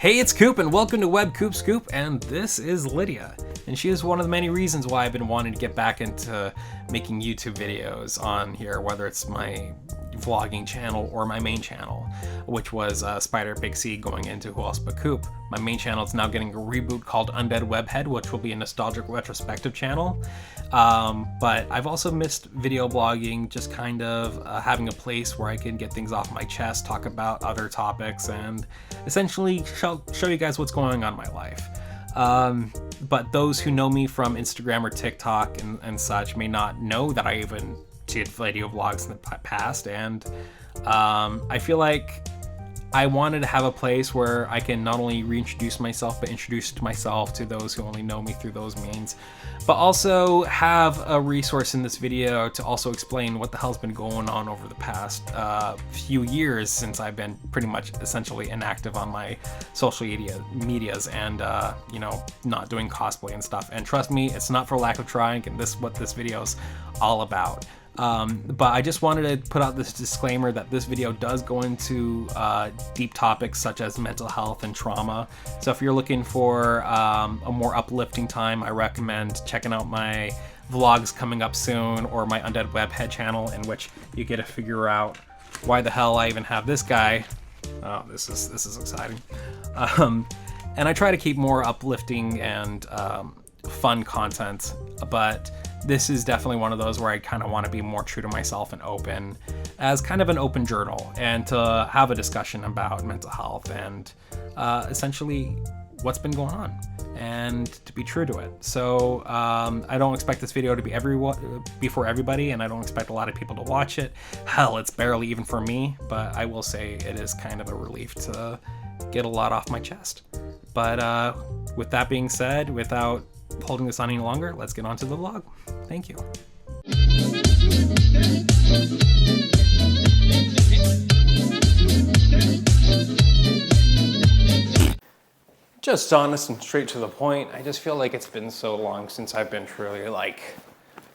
Hey, it's Coop, and welcome to WEBcoop Scoop, and this is Lydia. And she is one of the many reasons why I've been wanting to get back into making YouTube videos on here, whether it's my vlogging channel or my main channel, which was Spider Big C going into Who Else But Coop. My main channel is now getting a reboot called Undead Webhead, which will be a nostalgic retrospective channel. But I've also missed video blogging, just kind of having a place where I can get things off my chest, talk about other topics, and essentially show you guys what's going on in my life. But those who know me from Instagram or TikTok and such may not know that I even did video vlogs in the past, and I feel like I wanted to have a place where I can not only reintroduce myself, but introduce myself to those who only know me through those means, but also have a resource in this video to also explain what the hell's been going on over the past few years since I've been pretty much essentially inactive on my social medias and not doing cosplay and stuff. And trust me, it's not for lack of trying, and this is what this video is all about. But I just wanted to put out this disclaimer that this video does go into deep topics such as mental health and trauma. So if you're looking for a more uplifting time, I recommend checking out my vlogs coming up soon, or my Undead Webhead channel, in which you get to figure out why the hell I even have this guy. Oh, this is exciting. And I try to keep more uplifting and fun content, but this is definitely one of those where I kind of want to be more true to myself and open, as kind of an open journal, and to have a discussion about mental health and essentially what's been going on, and to be true to it. So I don't expect this video to be for everybody, and I don't expect a lot of people to watch it. Hell, it's barely even for me, but I will say it is kind of a relief to get a lot off my chest. But with that being said, without holding this on any longer, let's get on to the vlog. Thank you. Just honest and straight to the point, I just feel like it's been so long since I've been truly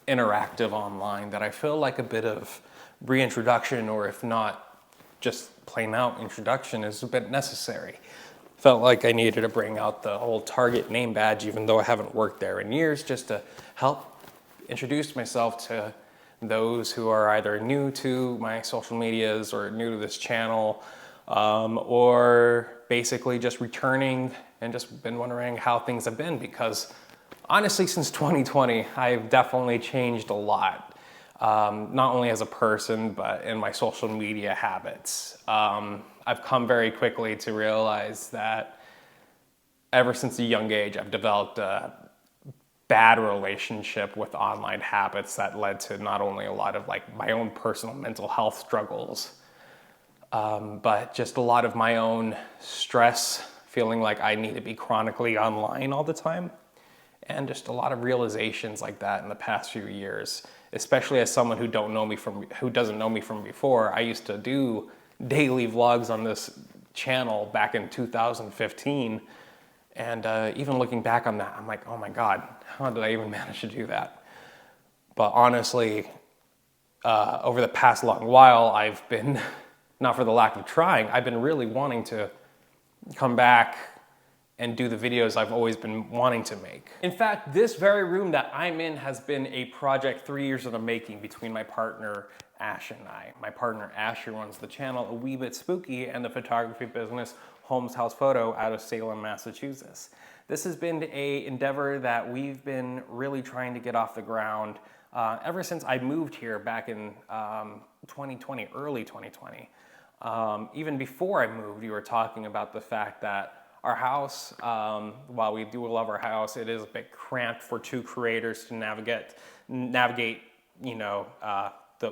interactive online that I feel like a bit of reintroduction, or if not just plain out introduction, is a bit necessary. Felt like I needed to bring out the whole Target name badge, even though I haven't worked there in years, just to help introduce myself to those who are either new to my social medias or new to this channel, or basically just returning and just been wondering how things have been, because honestly, since 2020, I've definitely changed a lot, not only as a person, but in my social media habits. I've come very quickly to realize that ever since a young age, I've developed a bad relationship with online habits that led to not only a lot of my own personal mental health struggles, but just a lot of my own stress, feeling like I need to be chronically online all the time, and just a lot of realizations like that in the past few years, especially as someone who doesn't know me from before. I used to do daily vlogs on this channel back in 2015, and even looking back on that, I'm like, oh my god, how did I even manage to do that? But honestly, over the past long while, I've been, not for the lack of trying, I've been really wanting to come back and do the videos I've always been wanting to make. In fact, this very room that I'm in has been a project 3 years in the making between my partner Ash and I. My partner Ash, who runs the channel A Wee Bit Spooky, and the photography business Holmes House Photo out of Salem, Massachusetts. This has been an endeavor that we've been really trying to get off the ground ever since I moved here back in 2020, early 2020. Even before I moved, we were talking about the fact that our house, while we do love our house, it is a bit cramped for two creators to navigate,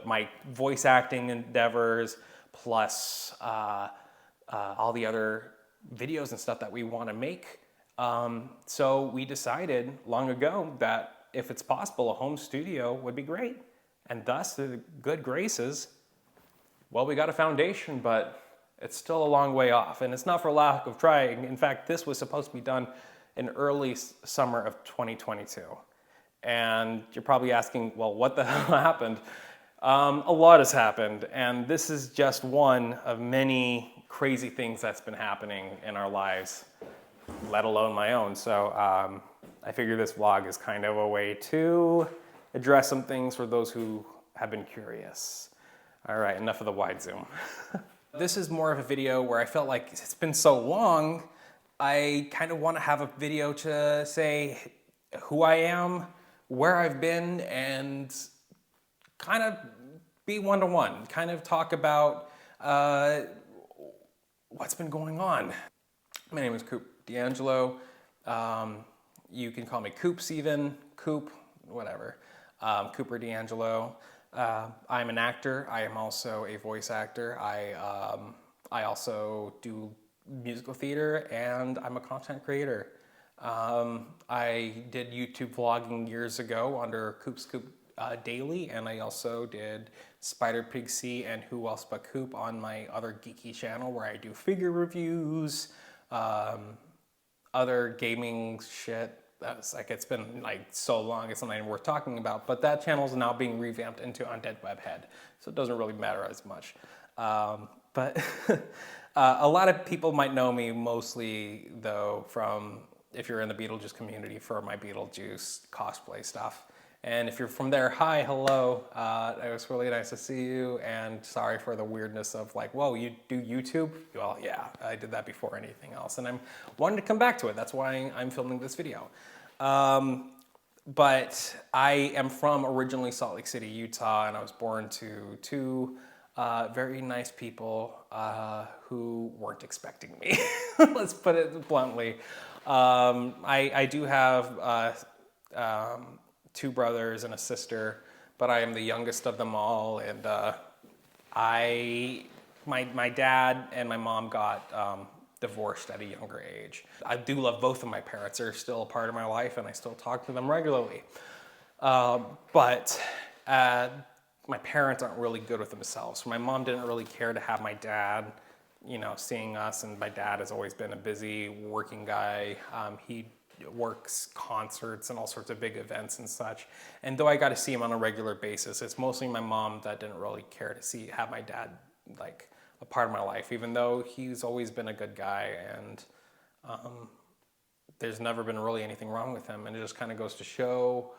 my voice acting endeavors, plus all the other videos and stuff that we want to make. So we decided long ago that if it's possible, a home studio would be great. And thus, the good graces, well, we got a foundation, but it's still a long way off, and it's not for lack of trying. In fact, this was supposed to be done in early summer of 2022. And you're probably asking, well, what the hell happened? A lot has happened, and this is just one of many crazy things that's been happening in our lives, let alone my own. So I figure this vlog is kind of a way to address some things for those who have been curious. All right, enough of the wide zoom. This is more of a video where I felt like it's been so long, I kind of want to have a video to say who I am, where I've been, and kind of be one-to-one, kind of talk about what's been going on. My name is Coop D'Angelo. You can call me Coops even, Coop, whatever. Cooper D'Angelo. I'm an actor. I am also a voice actor. I also do musical theater, and I'm a content creator. I did YouTube vlogging years ago under Coop's Coop Daily, and I also did Spider Pig C and Who Else But Coop on my other geeky channel where I do figure reviews, other gaming shit. That's like, it's been like so long, it's not even worth talking about, but that channel is now being revamped into Undead Webhead, so it doesn't really matter as much. But a lot of people might know me mostly though from, if you're in the Beetlejuice community, for my Beetlejuice cosplay stuff. And if you're from there, hi, hello. It was really nice to see you, and sorry for the weirdness of like, whoa, you do YouTube? Well, yeah, I did that before anything else, and I'm wanting to come back to it. That's why I'm filming this video. But I am from originally Salt Lake City, Utah, and I was born to two very nice people who weren't expecting me. Let's put it bluntly. I do have two brothers and a sister, but I am the youngest of them all, and my dad and my mom got divorced at a younger age. I do love both of my parents. They're still a part of my life, and I still talk to them regularly. But my parents aren't really good with themselves. My mom didn't really care to have my dad, you know, seeing us, and my dad has always been a busy working guy. He works concerts and all sorts of big events and such. And though I got to see him on a regular basis, it's mostly my mom that didn't really care to have my dad like a part of my life, even though he's always been a good guy, and there's never been really anything wrong with him. And it just kind of goes to show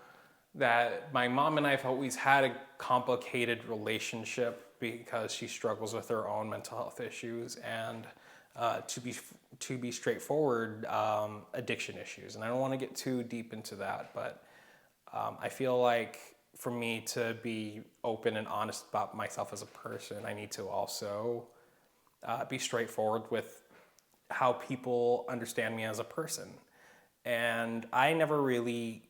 that my mom and I have always had a complicated relationship because she struggles with her own mental health issues, and to be straightforward, addiction issues. And I don't want to get too deep into that, but I feel like for me to be open and honest about myself as a person, I need to also be straightforward with how people understand me as a person. And I never really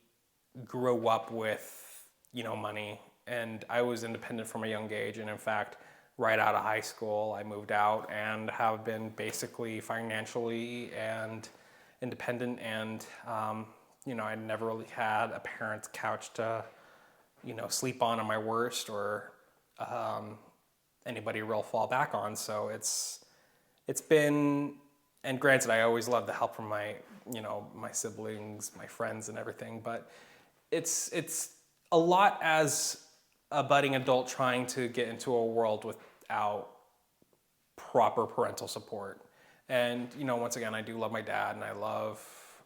grew up with, you know, money, and I was independent from a young age. And in fact, right out of high school, I moved out and have been basically financially and independent. And, you know, I never really had a parent's couch to, you know, sleep on my worst, or anybody real fall back on. So it's been, and granted, I always love the help from my, you know, my siblings, my friends and everything, but it's a lot as a budding adult trying to get into a world without proper parental support. And, you know, once again, I do love my dad and I love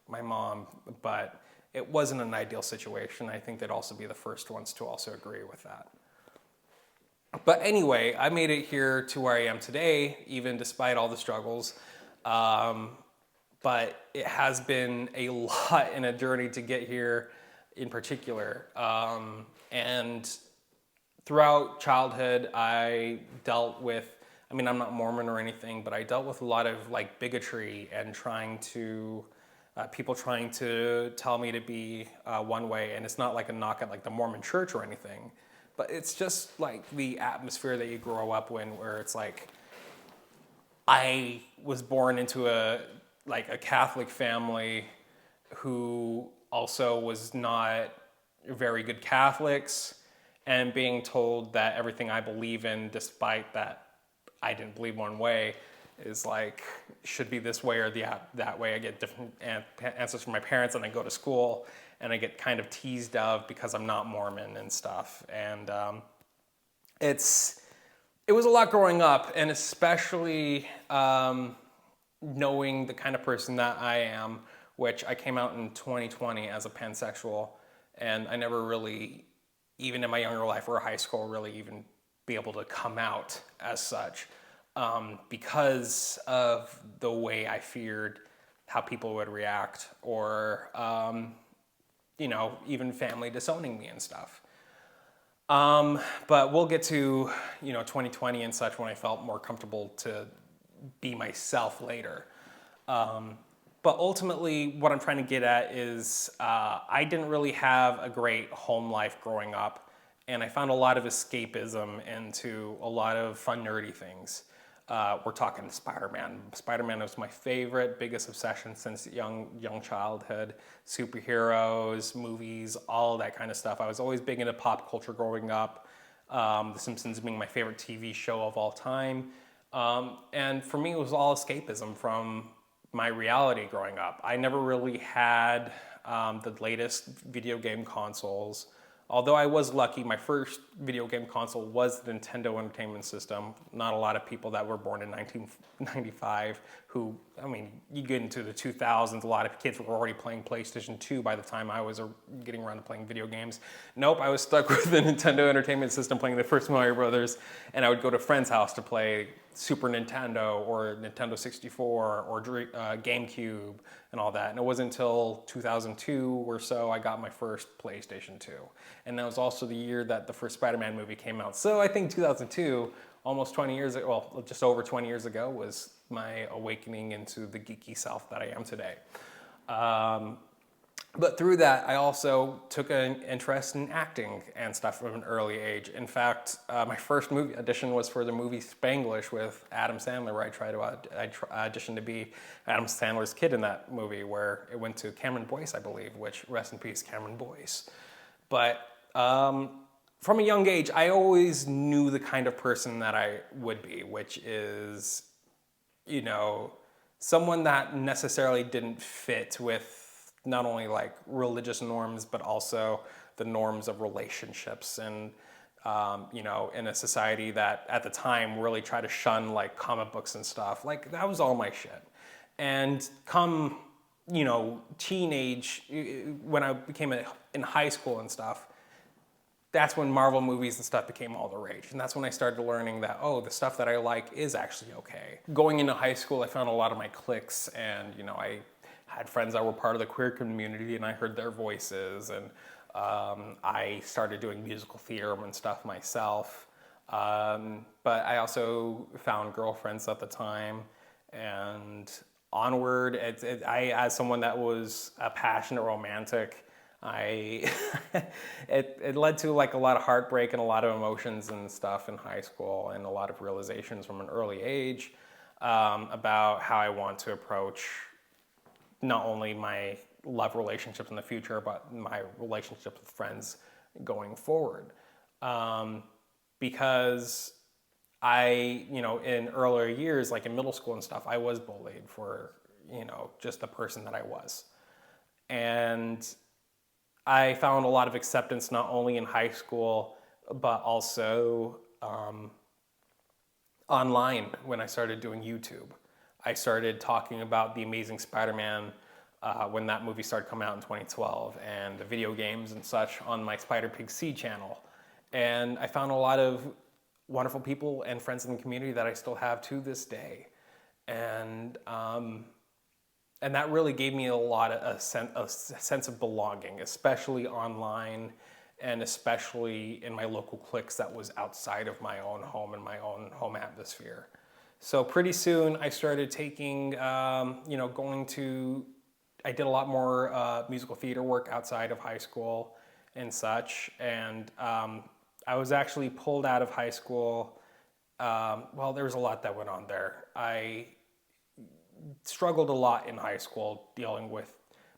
my mom, but it wasn't an ideal situation. I think they'd also be the first ones to also agree with that. But anyway, I made it here to where I am today, even despite all the struggles. But it has been a lot in a journey to get here in particular. And throughout childhood, I dealt with, I mean, I'm not Mormon or anything, but I dealt with a lot of like bigotry and trying to, people trying to tell me to be one way. And it's not like a knock at like the Mormon church or anything, but it's just like the atmosphere that you grow up in, where it's like, I was born into a Catholic family who also was not very good Catholics, and being told that everything I believe in, despite that I didn't believe one way, is like, should be this way or that way. I get different answers from my parents, and I go to school and I get kind of teased of because I'm not Mormon and stuff. And it It was a lot growing up, and especially knowing the kind of person that I am, which I came out in 2020 as a pansexual, and I never really, even in my younger life or high school, really even be able to come out as such, because of the way I feared how people would react, or even family disowning me and stuff. But we'll get to 2020 and such, when I felt more comfortable to be myself later. But ultimately, what I'm trying to get at is I didn't really have a great home life growing up, and I found a lot of escapism into a lot of fun, nerdy things. We're talking Spider-Man. Spider-Man was my favorite, biggest obsession since young childhood. Superheroes, movies, all that kind of stuff. I was always big into pop culture growing up. The Simpsons being my favorite TV show of all time. And for me, it was all escapism from my reality growing up. I never really had the latest video game consoles. Although I was lucky, my first video game console was the Nintendo Entertainment System. Not a lot of people that were born in 1995 who, you get into the 2000s, a lot of kids were already playing PlayStation 2 by the time I was getting around to playing video games. Nope, I was stuck with the Nintendo Entertainment System playing the first Mario Brothers, and I would go to a friend's house to play Super Nintendo or Nintendo 64 or GameCube and all that. And it wasn't until 2002 or so I got my first PlayStation 2. And that was also the year that the first Spider-Man movie came out. So I think 2002, almost 20 years ago, well, just over 20 years ago, was my awakening into the geeky self that I am today. But through that, I also took an interest in acting and stuff from an early age. In fact, my first movie audition was for the movie Spanglish with Adam Sandler, where I auditioned to be Adam Sandler's kid in that movie, where it went to Cameron Boyce, I believe, which, rest in peace, Cameron Boyce. But from a young age, I always knew the kind of person that I would be, which is, someone that necessarily didn't fit with not only like religious norms, but also the norms of relationships. And, in a society that at the time really tried to shun like comic books and stuff, like that was all my shit. And come, teenage, when I became in high school and stuff, that's when Marvel movies and stuff became all the rage. And that's when I started learning that, the stuff that I like is actually okay. Going into high school, I found a lot of my cliques, and, I had friends that were part of the queer community, and I heard their voices, and I started doing musical theater and stuff myself. But I also found girlfriends at the time, and onward, as someone that was a passionate romantic, it led to like a lot of heartbreak and a lot of emotions and stuff in high school, and a lot of realizations from an early age about how I want to approach not only my love relationships in the future, but my relationships with friends going forward. Because I, in earlier years, like in middle school and stuff, I was bullied for, just the person that I was. And I found a lot of acceptance not only in high school, but also online when I started doing YouTube. I started talking about The Amazing Spider-Man when that movie started coming out in 2012, and the video games and such on my Spider Pig C channel. And I found a lot of wonderful people and friends in the community that I still have to this day. And that really gave me a sense of belonging, especially online, and especially in my local cliques that was outside of my own home and my own home atmosphere. So pretty soon I started taking, I did a lot more musical theater work outside of high school and such. And I was actually pulled out of high school. There was a lot that went on there. I struggled a lot in high school dealing with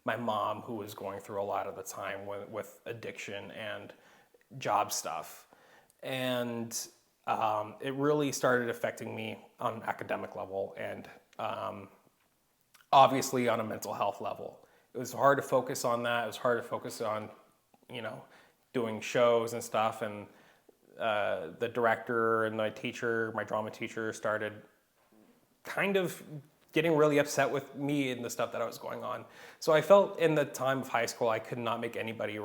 my mom, who was going through a lot of the time with addiction and job stuff. And it really started affecting me on an academic level, and obviously on a mental health level. It was hard to focus on that. It was hard to focus on, doing shows and stuff, and the director and my teacher, my drama teacher, started kind of getting really upset with me and the stuff that I was going on. So I felt in the time of high school I could not make anybody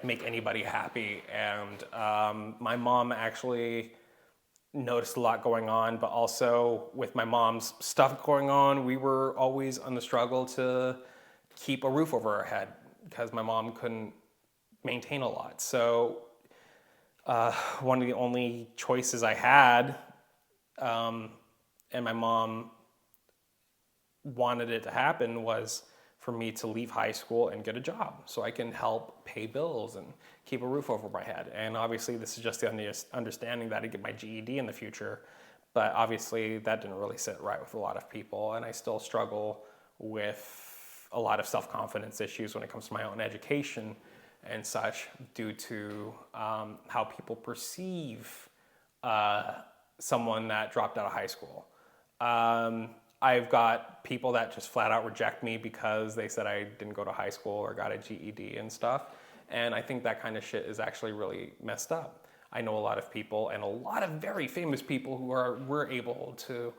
make anybody happy. And my mom actually noticed a lot going on, but also with my mom's stuff going on, we were always on the struggle to keep a roof over our head because my mom couldn't maintain a lot. So one of the only choices I had, and my mom wanted it to happen, was for me to leave high school and get a job so I can help pay bills and keep a roof over my head. And obviously this is just the understanding that I'd get my GED in the future, but obviously that didn't really sit right with a lot of people, and I still struggle with a lot of self-confidence issues when it comes to my own education and such, due to how people perceive someone that dropped out of high school. I've got people that just flat out reject me because they said I didn't go to high school or got a GED and stuff. And I think that kind of shit is actually really messed up. I know a lot of people, and a lot of very famous people who were able to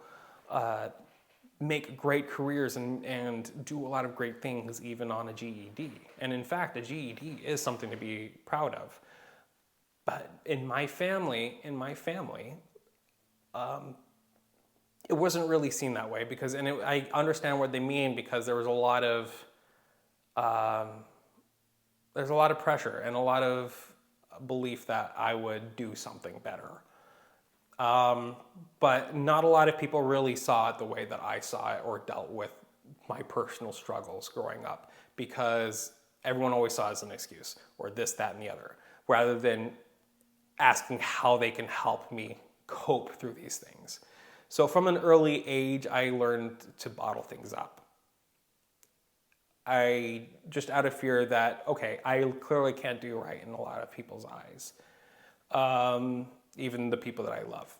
make great careers and do a lot of great things even on a GED. And in fact, a GED is something to be proud of. But in my family, it wasn't really seen that way, because, I understand what they mean, because there was a lot of pressure and a lot of belief that I would do something better. But not a lot of people really saw it the way that I saw it, or dealt with my personal struggles growing up, because everyone always saw it as an excuse, or this, that, and the other, rather than asking how they can help me cope through these things. So from an early age, I learned to bottle things up. I just, out of fear that, okay, I clearly can't do right in a lot of people's eyes, even the people that I love.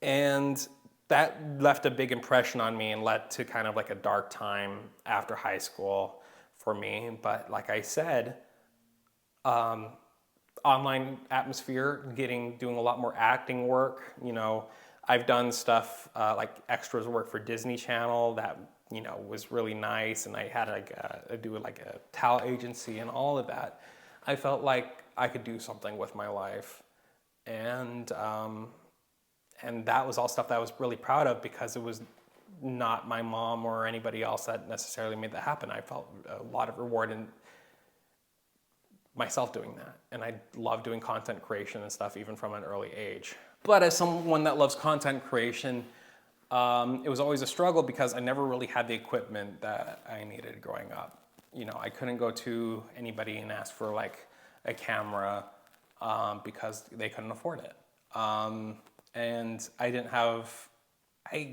And that left a big impression on me and led to kind of like a dark time after high school for me. But like I said, online atmosphere, doing a lot more acting work. I've done stuff like extras work for Disney Channel that was really nice, and I had a towel agency and all of that. I felt like I could do something with my life, and that was all stuff that I was really proud of, because it was not my mom or anybody else that necessarily made that happen. I felt a lot of reward in myself doing that, and I love doing content creation and stuff even from an early age. But as someone that loves content creation, it was always a struggle, because I never really had the equipment that I needed growing up. I couldn't go to anybody and ask for like a camera because they couldn't afford it. And I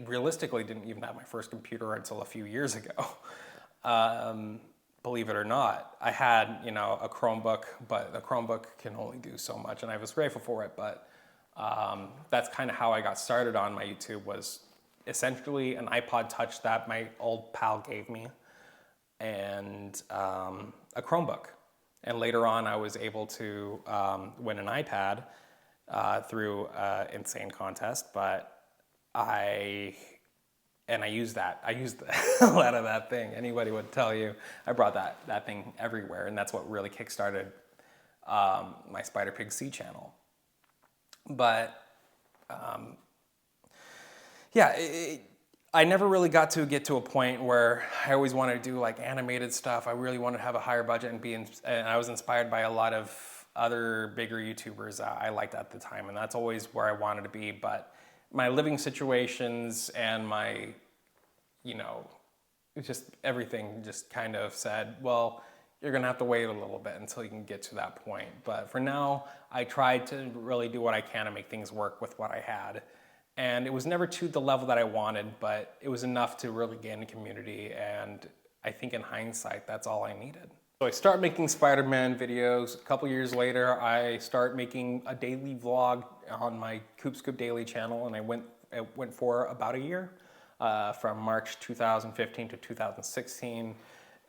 realistically didn't even have my first computer until a few years ago. Believe it or not. I had, a Chromebook, but the Chromebook can only do so much, and I was grateful for it. But that's kind of how I got started on my YouTube, was essentially an iPod Touch that my old pal gave me, and a Chromebook. And later on, I was able to win an iPad through an insane contest, but I used that. I used the hell out of that thing. Anybody would tell you I brought that thing everywhere, and that's what really kickstarted my Spider Pig C channel. But I never really got to a point where I always wanted to do like animated stuff. I really wanted to have a higher budget and I was inspired by a lot of other bigger YouTubers I liked at the time, and that's always where I wanted to be. But my living situations and my, just everything just kind of said, well, you're gonna have to wait a little bit until you can get to that point. But for now, I tried to really do what I can to make things work with what I had. And it was never to the level that I wanted, but it was enough to really gain a community. And I think in hindsight, that's all I needed. So I start making Spider-Man videos. A couple years later, I start making a daily vlog on my WEBcoop Daily channel, and it went for about a year, from March 2015 to 2016.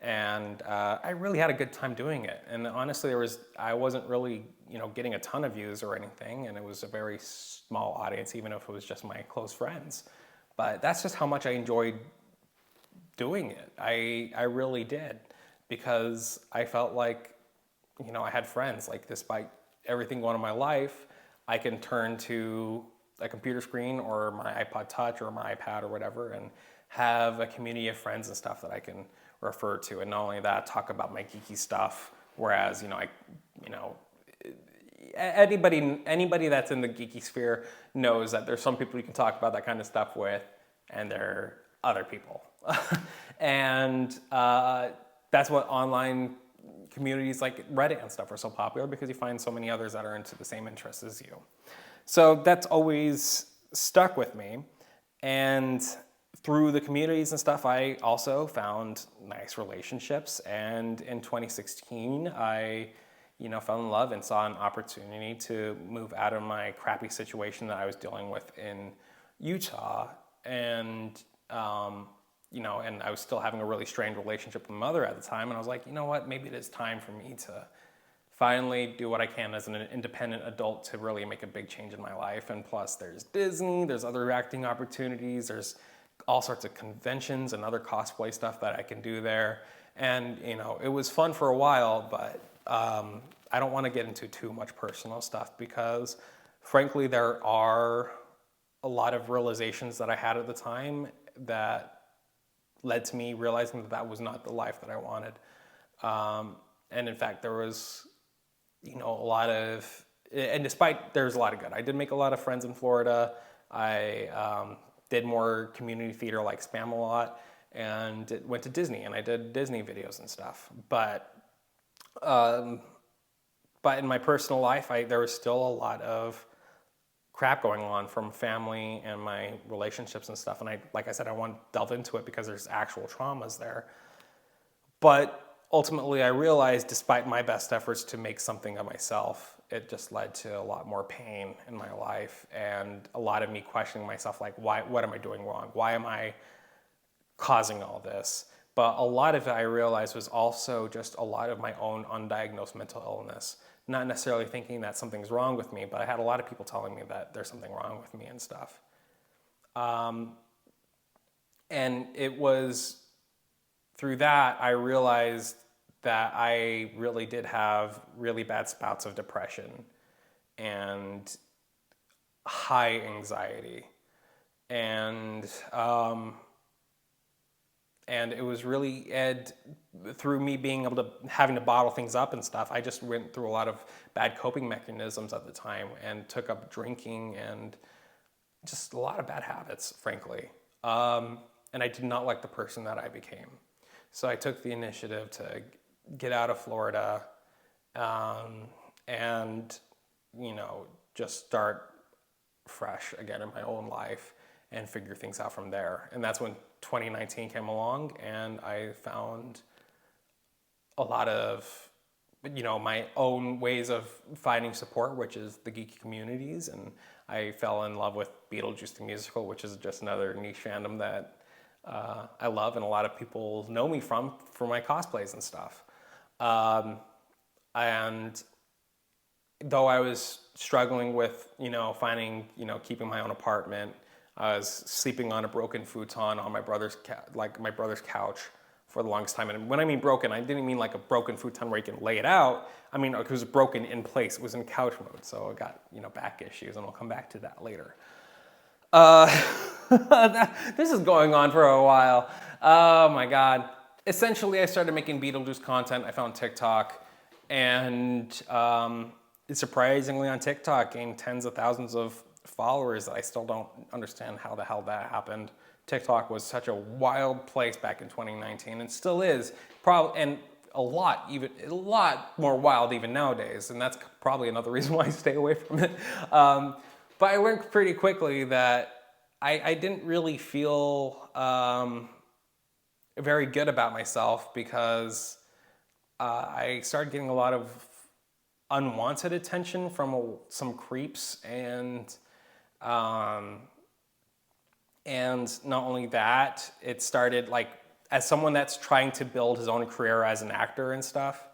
And I really had a good time doing it. And honestly, I wasn't really, getting a ton of views or anything, and it was a very small audience, even if it was just my close friends. But that's just how much I enjoyed doing it. I really did, because I felt like, I had friends. Like, despite everything going on in my life, I can turn to a computer screen or my iPod Touch or my iPad or whatever and have a community of friends and stuff that I can refer to. And not only that, talk about my geeky stuff. Whereas, anybody that's in the geeky sphere knows that there's some people you can talk about that kind of stuff with, and there are other people. And that's what online communities like Reddit and stuff are so popular, because you find so many others that are into the same interests as you. So that's always stuck with me. And through the communities and stuff, I also found nice relationships. And in 2016, I, fell in love and saw an opportunity to move out of my crappy situation that I was dealing with in Utah. And, and I was still having a really strained relationship with my mother at the time. And I was like, you know what, maybe it is time for me to finally do what I can as an independent adult to really make a big change in my life. And plus, there's Disney, there's other acting opportunities, there's all sorts of conventions and other cosplay stuff that I can do there. And, it was fun for a while, but I don't want to get into too much personal stuff, because frankly, there are a lot of realizations that I had at the time that led to me realizing that that was not the life that I wanted. And in fact, there was, a lot of, and despite there's a lot of good, I did make a lot of friends in Florida. I did more community theater like Spam-A-Lot, and went to Disney, and I did Disney videos and stuff. But in my personal life, there was still a lot of crap going on from family and my relationships and stuff. And like I said, I want to delve into it because there's actual traumas there. But ultimately, I realized, despite my best efforts to make something of myself, it just led to a lot more pain in my life, and a lot of me questioning myself, like, what am I doing wrong? Why am I causing all this? But a lot of it, I realized, was also just a lot of my own undiagnosed mental illness. Not necessarily thinking that something's wrong with me, but I had a lot of people telling me that there's something wrong with me and stuff. And it was through that I realized that I really did have really bad spouts of depression and high anxiety. And it was really through me being able to having to bottle things up and stuff. I just went through a lot of bad coping mechanisms at the time, and took up drinking and just a lot of bad habits, frankly. And I did not like the person that I became. So I took the initiative to get out of Florida, and just start fresh again in my own life and figure things out from there. And that's when 2019 came along, and I found a lot of, my own ways of finding support, which is the geeky communities. And I fell in love with Beetlejuice the musical, which is just another niche fandom that I love, and a lot of people know me for my cosplays and stuff. And though I was struggling with, finding, keeping my own apartment, I was sleeping on a broken futon on my brother's couch for the longest time. And when I mean broken, I didn't mean like a broken futon where you can lay it out. I mean, it was broken in place. It was in couch mode. So I got, back issues, and we'll come back to that later. This is going on for a while. Oh my God. Essentially, I started making Beetlejuice content. I found TikTok, and surprisingly on TikTok, gained tens of thousands of followers. I still don't understand how the hell that happened. TikTok was such a wild place back in 2019, and still is. And a lot more wild even nowadays, and that's probably another reason why I stay away from it. But I learned pretty quickly that I didn't really feel very good about myself, because I started getting a lot of unwanted attention from some creeps, and not only that, it started like as someone that's trying to build his own career as an actor and stuff,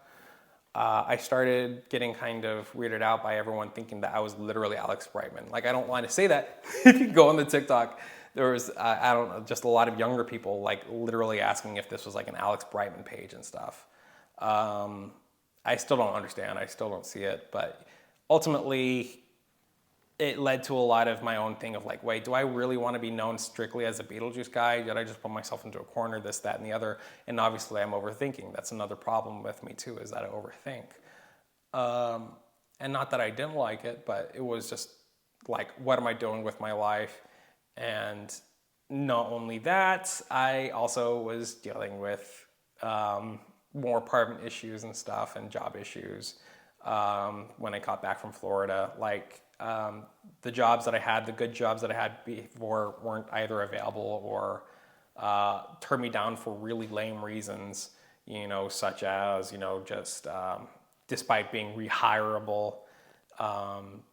I started getting kind of weirded out by everyone thinking that I was literally Alex Brightman. Like, I don't want to say that. If you go on the TikTok, there was, I don't know, just a lot of younger people like literally asking if this was like an Alex Brightman page and stuff. I still don't understand. I still don't see it. But ultimately, it led to a lot of my own thing of like, wait, do I really want to be known strictly as a Beetlejuice guy? Did I just put myself into a corner, this, that, and the other? And obviously I'm overthinking. That's another problem with me too, is that I overthink. And not that I didn't like it, but it was just like, what am I doing with my life? And not only that, I also was dealing with more apartment issues and stuff and job issues when I got back from Florida. Like, the jobs that I had, the good jobs that I had before weren't either available or turned me down for really lame reasons, you know, such as, you know, just despite being rehirable,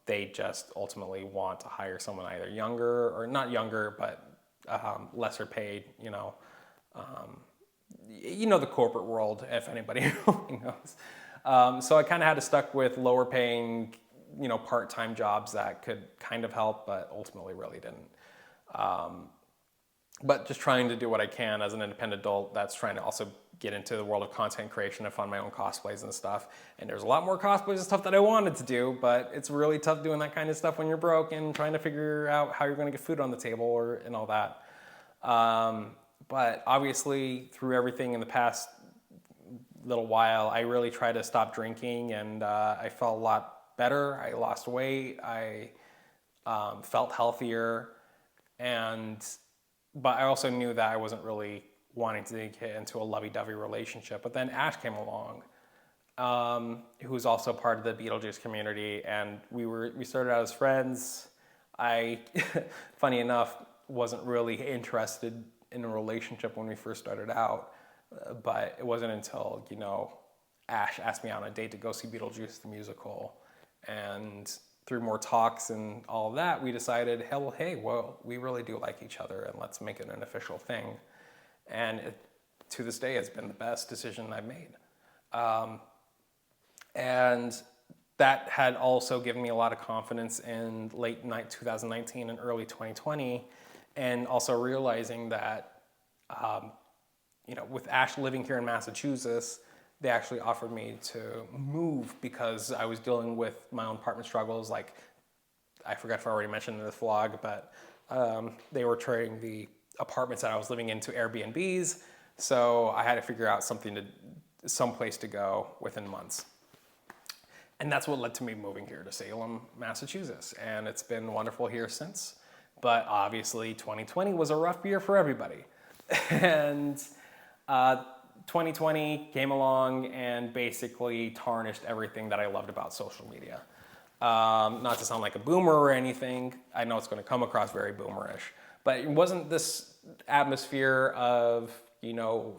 they just ultimately want to hire someone either younger or not younger, but lesser paid, you know, the corporate world, if anybody really knows. So I kind of had to stuck with lower paying, you know, part-time jobs that could kind of help, but ultimately really didn't. But just trying to do what I can as an independent adult that's trying to also get into the world of content creation and fund my own cosplays and stuff. And there's a lot more cosplays and stuff that I wanted to do, but it's really tough doing that kind of stuff when you're broke and trying to figure out how you're going to get food on the table and all that. But obviously through everything in the past little while, I really tried to stop drinking, and I felt a lot better. I lost weight. I felt healthier, but I also knew that I wasn't really wanting to get into a lovey-dovey relationship. But then Ash came along, who was also part of the Beetlejuice community, and we started out as friends. I, funny enough, wasn't really interested in a relationship when we first started out, but it wasn't until, you know, Ash asked me out on a date to go see Beetlejuice the musical, and through more talks and all of that, we decided, well, we really do like each other, and let's make it an official thing. And to this day, it's been the best decision I've made. And that had also given me a lot of confidence in late 2019 and early 2020, and also realizing that, with Ash living here in Massachusetts, they actually offered me to move because I was dealing with my own apartment struggles. Like, I forgot if I already mentioned in this vlog, but they were turning the apartments that I was living in to Airbnbs. So I had to figure out some place to go within months. And that's what led to me moving here to Salem, Massachusetts. And it's been wonderful here since. But obviously 2020 was a rough year for everybody. And 2020 came along and basically tarnished everything that I loved about social media. Not to sound like a boomer or anything, I know it's going to come across very boomerish, but it wasn't this atmosphere of,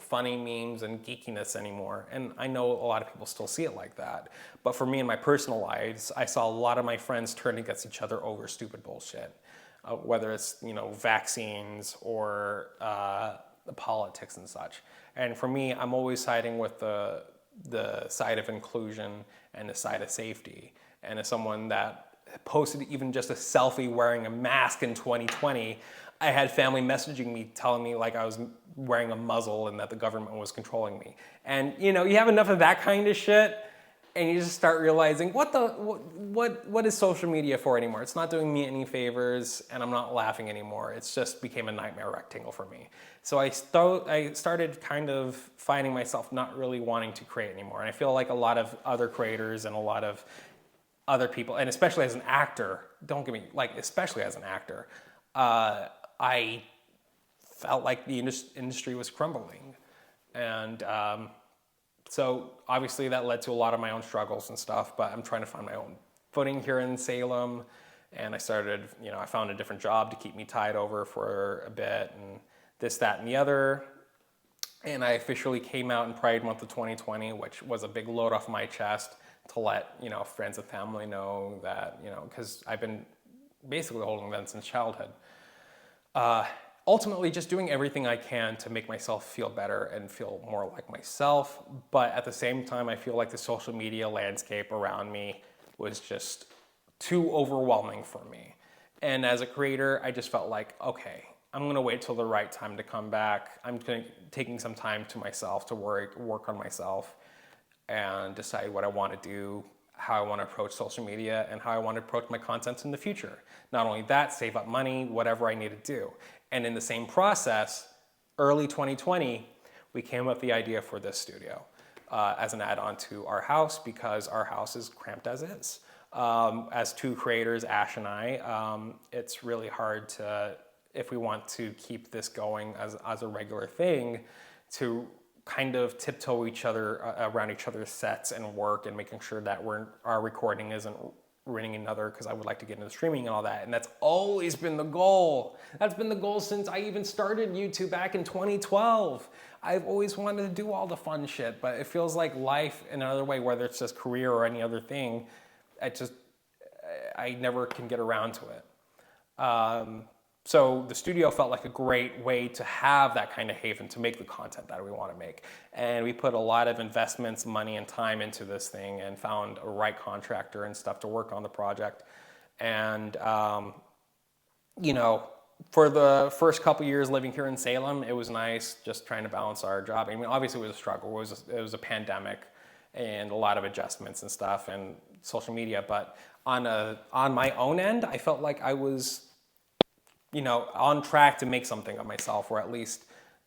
funny memes and geekiness anymore. And I know a lot of people still see it like that. But for me in my personal lives, I saw a lot of my friends turn against each other over stupid bullshit. Whether it's, vaccines or the politics and such. And for me, I'm always siding with the side of inclusion and the side of safety. And as someone that posted even just a selfie wearing a mask in 2020, I had family messaging me telling me like I was wearing a muzzle and that the government was controlling me. And you have enough of that kind of shit, and you just start realizing what is social media for anymore? It's not doing me any favors, and I'm not laughing anymore. It's just became a nightmare rectangle for me. So I started kind of finding myself not really wanting to create anymore. And I feel like a lot of other creators and a lot of other people, and especially as an actor, especially as an actor, I felt like the industry was crumbling. And so obviously that led to a lot of my own struggles and stuff, but I'm trying to find my own footing here in Salem. And I started, I found a different job to keep me tied over for a bit and this, that, and the other. And I officially came out in Pride Month of 2020, which was a big load off my chest to let, friends and family know that, because I've been basically holding them since childhood. ultimately just doing everything I can to make myself feel better and feel more like myself. But at the same time, I feel like the social media landscape around me was just too overwhelming for me. And as a creator, I just felt like, okay, I'm gonna wait till the right time to come back. Taking some time to myself to work on myself and decide what I want to do, how I want to approach social media, and how I want to approach my content in the future. Not only that, save up money, whatever I need to do. And in the same process, early 2020, we came up with the idea for this studio as an add-on to our house, because our house is cramped as is. As two creators, Ash and I, it's really hard to, if we want to keep this going as a regular thing, to kind of tiptoe each other around each other's sets and work, and making sure that our recording isn't ruining another, because I would like to get into streaming and all that. And that's always been the goal. That's been the goal since I even started YouTube back in 2012. I've always wanted to do all the fun shit, but it feels like life in another way, whether it's just career or any other thing, I never can get around to it. So the studio felt like a great way to have that kind of haven to make the content that we want to make. And we put a lot of investments, money, and time into this thing, and found a right contractor and stuff to work on the project. And, for the first couple years living here in Salem, it was nice just trying to balance our job. I mean, obviously it was a struggle. It was a pandemic and a lot of adjustments and stuff and social media. But on my own end, I felt like I was on track to make something of myself, or at least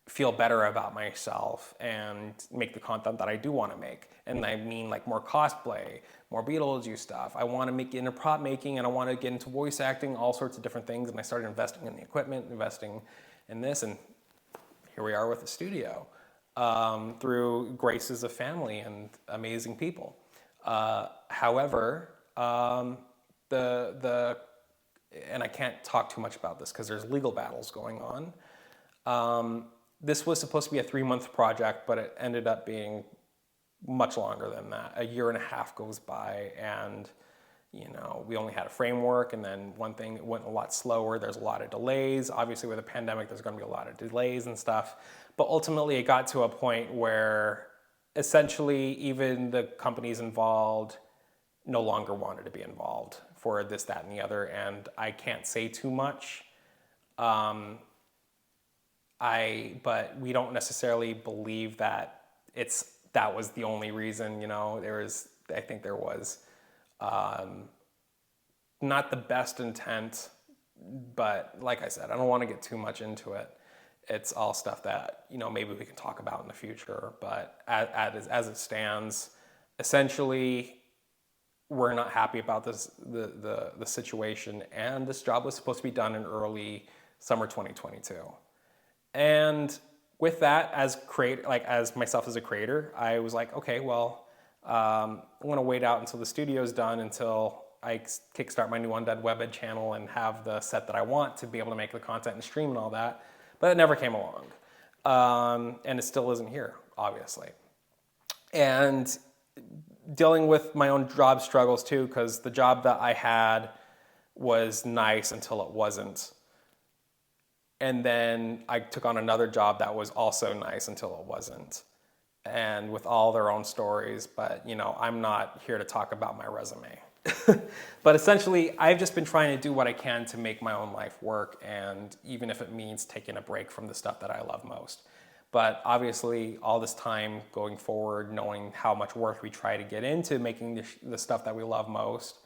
feel better about myself and make the content that I do want to make. And I mean, like, more cosplay, more Beetlejuice stuff. I want to get into prop making, and I want to get into voice acting, all sorts of different things. And I started investing in the equipment, investing in this, and here we are with the studio, through graces of family and amazing people. However, and I can't talk too much about this because there's legal battles going on. This was supposed to be a 3-month project, but it ended up being much longer than that. A year and a half goes by, and we only had a framework, and then one thing went a lot slower. There's a lot of delays. Obviously, with a pandemic, there's going to be a lot of delays and stuff. But ultimately, it got to a point where essentially even the companies involved no longer wanted to be involved for this, that, and the other, and I can't say too much. But we don't necessarily believe that that was the only reason. I think there was not the best intent, but like I said, I don't want to get too much into it. It's all stuff that maybe we can talk about in the future. But as it stands, essentially, we're not happy about the situation, and this job was supposed to be done in early summer 2022. And with that, as myself as a creator, I was like, okay, well, I'm gonna wait out until the studio's done, until I kickstart my new Undead Webhead channel and have the set that I want to be able to make the content and stream and all that. But it never came along, and it still isn't here, obviously. And dealing with my own job struggles too, because the job that I had was nice until it wasn't. And then I took on another job that was also nice until it wasn't. And with all their own stories, but I'm not here to talk about my resume. But essentially, I've just been trying to do what I can to make my own life work, and even if it means taking a break from the stuff that I love most. But obviously, all this time going forward, knowing how much work we try to get into making the stuff that we love most,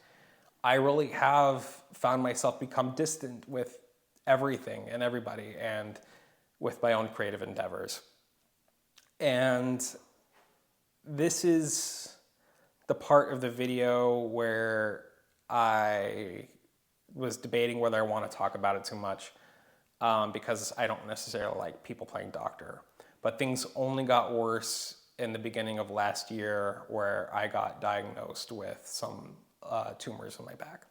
I really have found myself become distant with everything and everybody, and with my own creative endeavors. And this is the part of the video where I was debating whether I want to talk about it too much, because I don't necessarily like people playing doctor. But things only got worse in the beginning of last year, where I got diagnosed with some tumors in my back.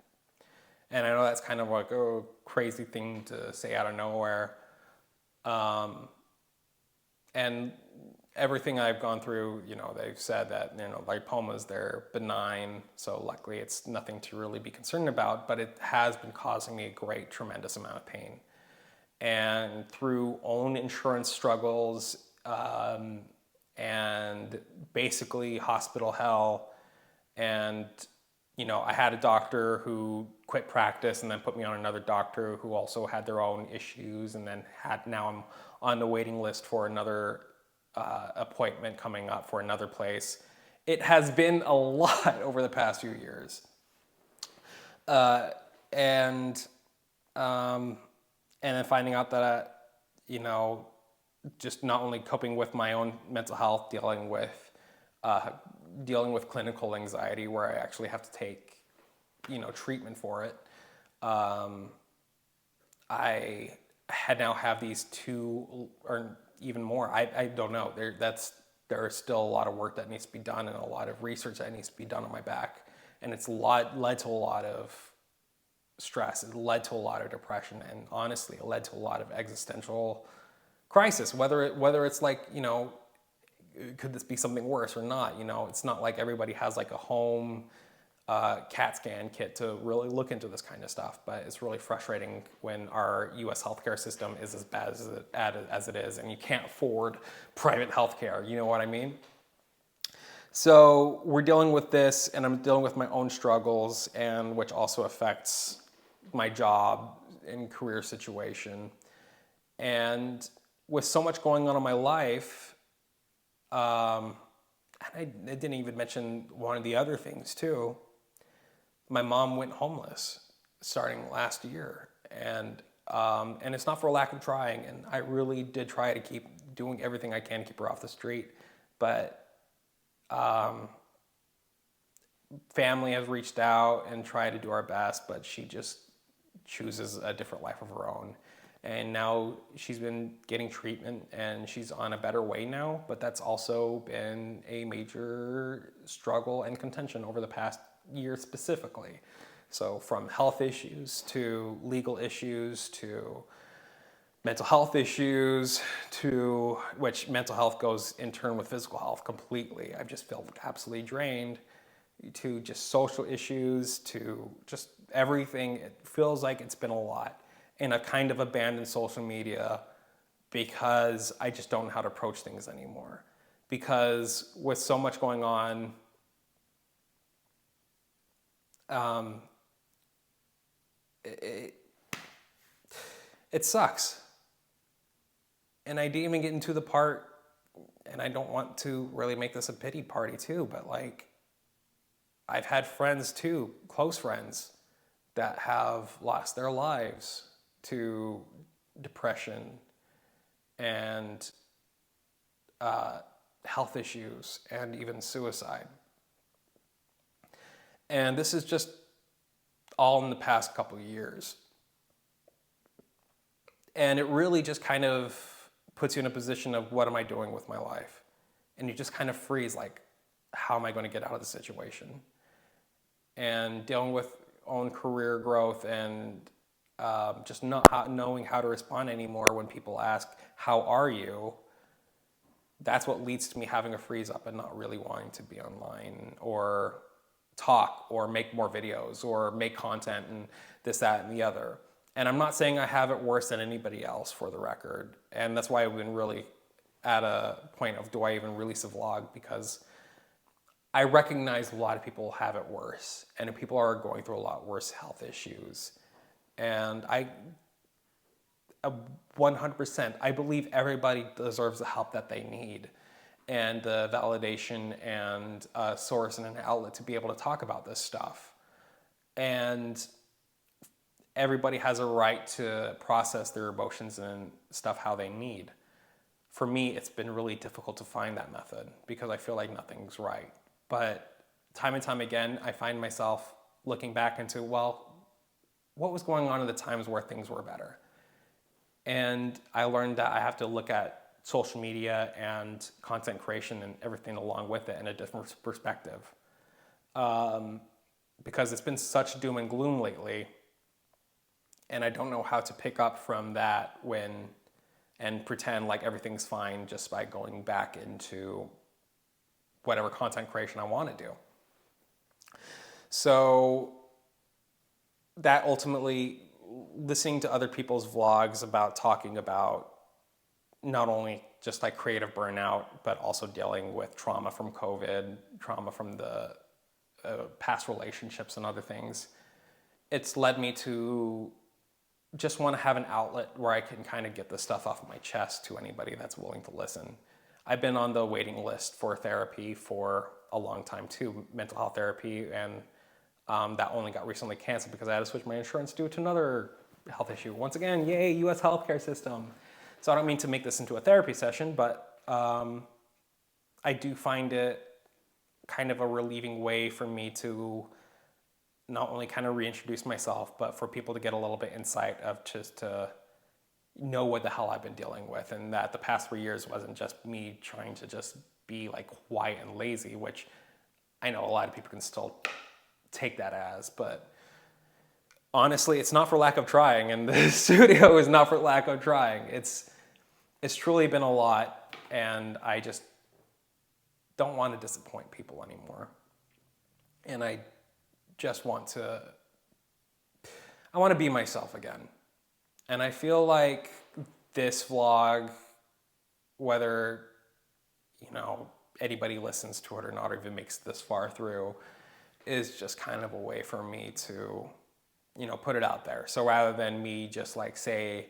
And I know that's kind of like a crazy thing to say out of nowhere. And everything I've gone through, they've said that, lipomas, they're benign, so luckily it's nothing to really be concerned about, but it has been causing me a tremendous amount of pain. and through own insurance struggles, and basically hospital hell. And, I had a doctor who quit practice and then put me on another doctor who also had their own issues, and then now I'm on the waiting list for another appointment coming up for another place. It has been a lot over the past few years. And then finding out that, just not only coping with my own mental health, dealing with clinical anxiety where I actually have to take, treatment for it. I now have these two, or even more. I don't know. There is still a lot of work that needs to be done and a lot of research that needs to be done on my back. And it's led to a lot of stress. It led to a lot of depression, and honestly, it led to a lot of existential crisis. Whether it's like, could this be something worse or not? It's not like everybody has like a home CAT scan kit to really look into this kind of stuff, but it's really frustrating when our U.S. healthcare system is as bad as it is, and you can't afford private healthcare. You know what I mean? So we're dealing with this, and I'm dealing with my own struggles, and which also affects my job and career situation. And with so much going on in my life, and I didn't even mention one of the other things too. My mom went homeless starting last year, and it's not for lack of trying. And I really did try to keep doing everything I can to keep her off the street, but family has reached out and tried to do our best, but she just chooses a different life of her own. And now she's been getting treatment and she's on a better way now, but that's also been a major struggle and contention over the past year specifically. So from health issues to legal issues to mental health issues, to which mental health goes in turn with physical health completely. I've just felt absolutely drained, to just social issues, to just everything. It feels like it's been a lot. And I've kind of abandoned social media because I just don't know how to approach things anymore. Because with so much going on, it sucks. And I didn't even get into the part, and I don't want to really make this a pity party too, but like, I've had friends too, close friends, that have lost their lives to depression and health issues and even suicide. And this is just all in the past couple of years. And it really just kind of puts you in a position of, what am I doing with my life? And you just kind of freeze, like, how am I going to get out of the situation? And dealing with own career growth and just not knowing how to respond anymore when people ask, how are you? That's what leads to me having a freeze up and not really wanting to be online or talk or make more videos or make content and this, that, and the other. And I'm not saying I have it worse than anybody else, for the record. And that's why I've been really at a point of, do I even release a vlog? Because I recognize a lot of people have it worse, and people are going through a lot worse health issues. And 100%, I believe everybody deserves the help that they need, and the validation and a source and an outlet to be able to talk about this stuff. And everybody has a right to process their emotions and stuff how they need. For me, it's been really difficult to find that method because I feel like nothing's right. But time and time again, I find myself looking back into, well, what was going on at the times where things were better? And I learned that I have to look at social media and content creation and everything along with it in a different perspective. Because it's been such doom and gloom lately, and I don't know how to pick up from that and pretend like everything's fine just by going back into whatever content creation I want to do. So that ultimately listening to other people's vlogs about talking about not only just like creative burnout, but also dealing with trauma from COVID, trauma from the past relationships and other things, it's led me to just want to have an outlet where I can kind of get this stuff off my chest to anybody that's willing to listen. I've been on the waiting list for therapy for a long time too, mental health therapy, and that only got recently canceled because I had to switch my insurance due to another health issue. Once again, yay, US healthcare system. So I don't mean to make this into a therapy session, but I do find it kind of a relieving way for me to not only kind of reintroduce myself, but for people to get a little bit insight of just to know what the hell I've been dealing with, and that the past 3 years wasn't just me trying to just be like quiet and lazy, which I know a lot of people can still take that as, but honestly, it's not for lack of trying, and the studio is not for lack of trying. It's truly been a lot, and I just don't want to disappoint people anymore. And I want to be myself again. And I feel like this vlog, whether, anybody listens to it or not, or even makes it this far through, is just kind of a way for me to, put it out there. So rather than me just like say,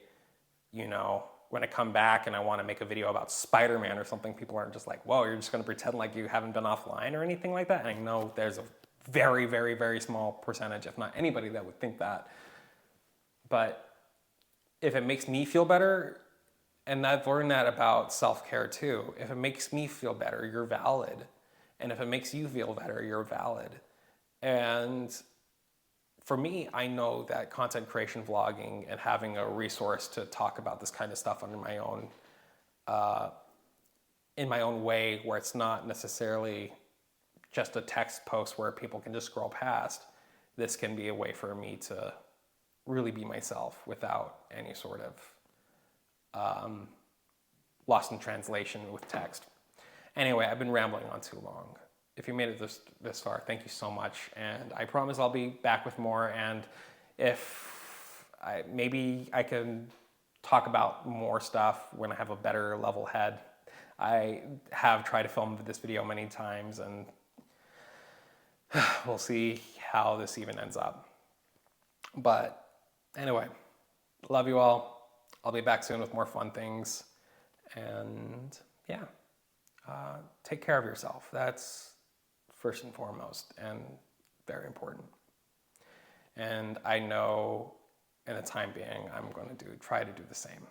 when I come back and I want to make a video about Spider-Man or something, people aren't just like, whoa, you're just going to pretend like you haven't been offline or anything like that. And I know there's a very, very, very small percentage, if not anybody, that would think that. But if it makes me feel better, and I've learned that about self-care too, if it makes me feel better, you're valid. And if it makes you feel better, you're valid. And for me, I know that content creation, vlogging, and having a resource to talk about this kind of stuff under my own, in my own way, where it's not necessarily just a text post where people can just scroll past, this can be a way for me to really be myself without any sort of lost in translation with text. Anyway, I've been rambling on too long. If you made it this far, thank you so much. And I promise I'll be back with more. And if maybe I can talk about more stuff when I have a better level head. I have tried to film this video many times, and we'll see how this even ends up. But anyway, love you all. I'll be back soon with more fun things. And yeah, take care of yourself. That's first and foremost and very important. And I know in the time being, I'm going to try to do the same.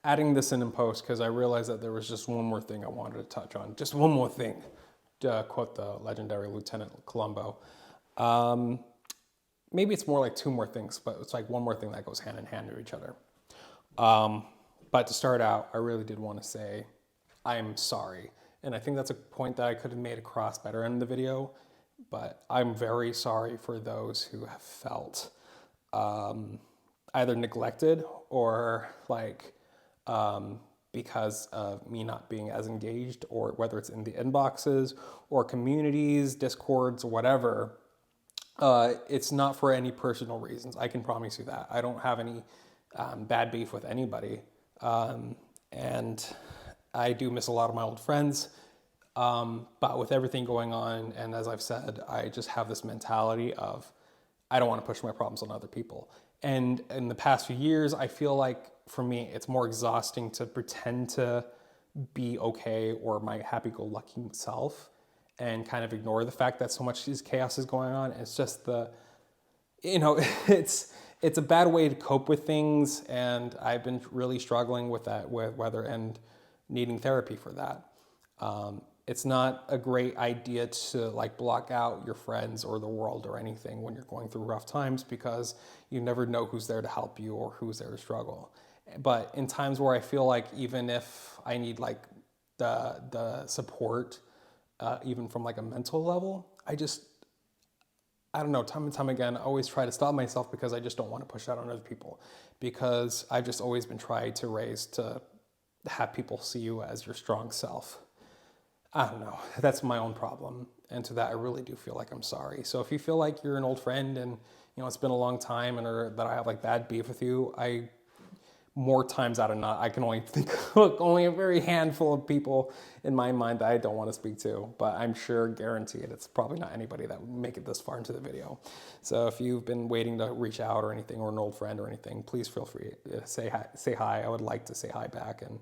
Adding this in post because I realized that there was just one more thing I wanted to touch on. Just one more thing, to quote the legendary Lieutenant Columbo. Maybe it's more like two more things, but it's like one more thing that goes hand in hand to each other. But to start out, I really did want to say I'm sorry. And I think that's a point that I could have made across better in the video, but I'm very sorry for those who have felt either neglected or like because of me not being as engaged, or whether it's in the inboxes or communities, discords, whatever. It's not for any personal reasons. I can promise you that. I don't have any bad beef with anybody. And I do miss a lot of my old friends. But with everything going on, and as I've said, I just have this mentality of I don't want to push my problems on other people. And in the past few years, I feel like for me, it's more exhausting to pretend to be okay or my happy-go-lucky self and kind of ignore the fact that so much chaos is going on. It's just it's a bad way to cope with things, and I've been really struggling with that, with whether and needing therapy for that. It's not a great idea to like block out your friends or the world or anything when you're going through rough times, because you never know who's there to help you or who's there to struggle. But in times where I feel like even if I need like the support, even from like a mental level, I don't know, time and time again, I always try to stop myself because I just don't want to push that on other people, because I've just always been tried to raise to have people see you as your strong self. I don't know. That's my own problem. And to that, I really do feel like I'm sorry. So if you feel like you're an old friend and, it's been a long time and or that I have like bad beef with you, more times out of not, I can only think of only a very handful of people in my mind that I don't want to speak to, but I'm sure, guaranteed, it's probably not anybody that would make it this far into the video. So if you've been waiting to reach out or anything, or an old friend or anything, please feel free to say hi. Say hi. I would like to say hi back, and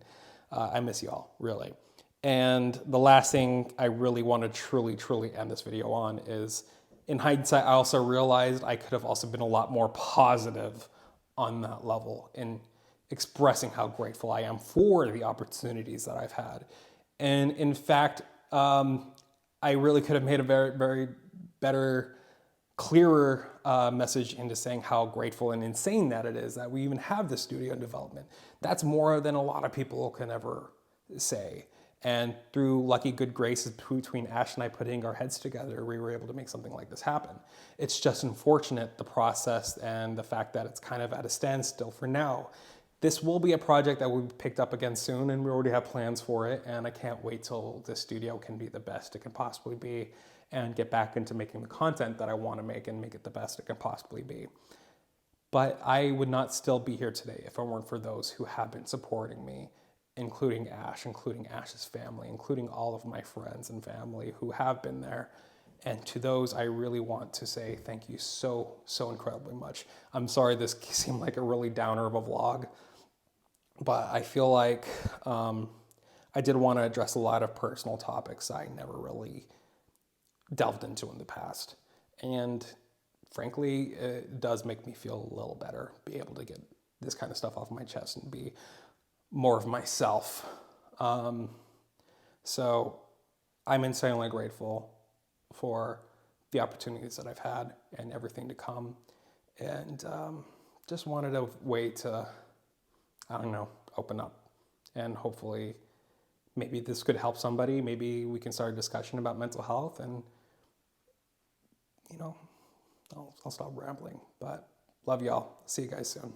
I miss you all, really. And the last thing I really want to truly end this video on is, in hindsight, I also realized I could have also been a lot more positive on that level in expressing how grateful I am for the opportunities that I've had. And in fact, I really could have made a very better, clearer message into saying how grateful and insane that it is that we even have this studio in development. That's more than a lot of people can ever say. And through lucky good graces between Ash and I putting our heads together, we were able to make something like this happen. It's just unfortunate, the process and the fact that it's kind of at a standstill for now. This will be a project that will be picked up again soon, and we already have plans for it, and I can't wait till this studio can be the best it can possibly be and get back into making the content that I want to make and make it the best it can possibly be. But I would not still be here today if it weren't for those who have been supporting me, including Ash, including Ash's family, including all of my friends and family who have been there. And to those, I really want to say thank you so incredibly much. I'm sorry this seemed like a really downer of a vlog, but I feel like I did want to address a lot of personal topics I never really delved into in the past. And frankly, it does make me feel a little better, be able to get this kind of stuff off my chest and be more of myself. So I'm insanely grateful for the opportunities that I've had and everything to come. And just wanted a way to, I don't know, open up. And hopefully maybe this could help somebody. Maybe we can start a discussion about mental health, and, I'll stop rambling. But love y'all. See you guys soon.